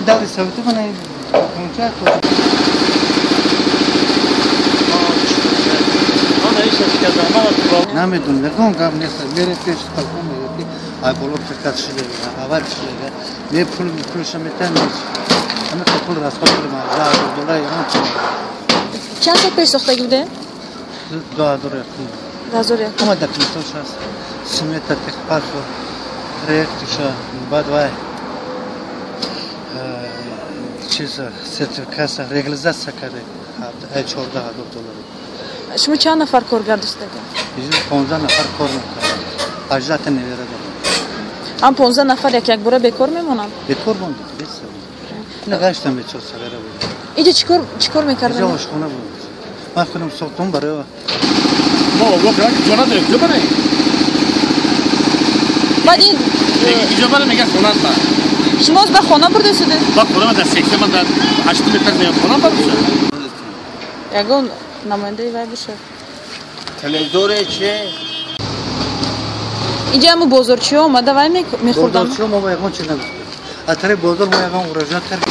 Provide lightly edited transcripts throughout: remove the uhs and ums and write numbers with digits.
Dali savtu bana konuşacak. Ana iş çıkacağım. Bana Ne medun ne kon kam ne mere peş kalkam ne ay bolop kaçışlı hava çıkıyor. Ne pul şametan ne. Ama kapul ras kapul ma za dolar ya. چند تا پیش ساخته بوده؟ دور yakın. Razor ya. Ama da kimse şans. Simeta tek parko. Reaktifşa badvay. Чиза сертификация реализация करे है छोड़ दा डॉक्टर شما چند نفر کارگر داشته؟ bizim 15 نفر کار میکنن اجازه نمیره هم 15 نفر یک باره بیکار میمونن؟ بیکار موندید بس نه گشتم به چه سره بود اینجا چیکار میکردن؟ اینجا آشخونه بود من خودم ساختم برای ما واقعا جونا درکته بره بعد این اینجا برای میگه خونه است شما از به خانه برده شده؟ با خونه در سکته من در 8 متر میام خونه برده یگان نماینده وای بشه تلویزیون چیه اینجا همون بازارچی ها اومده وای میخوردن بازارچی ما با یکان چی نگفت اتره بازار ما یکان مراجعه کرد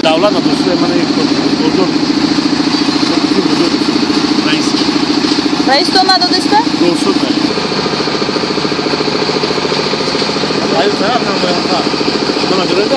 دولت دوسته من یک بازار رئیس تو نداده است؟ روسو ayı sana anlamaya bak. Bana göre de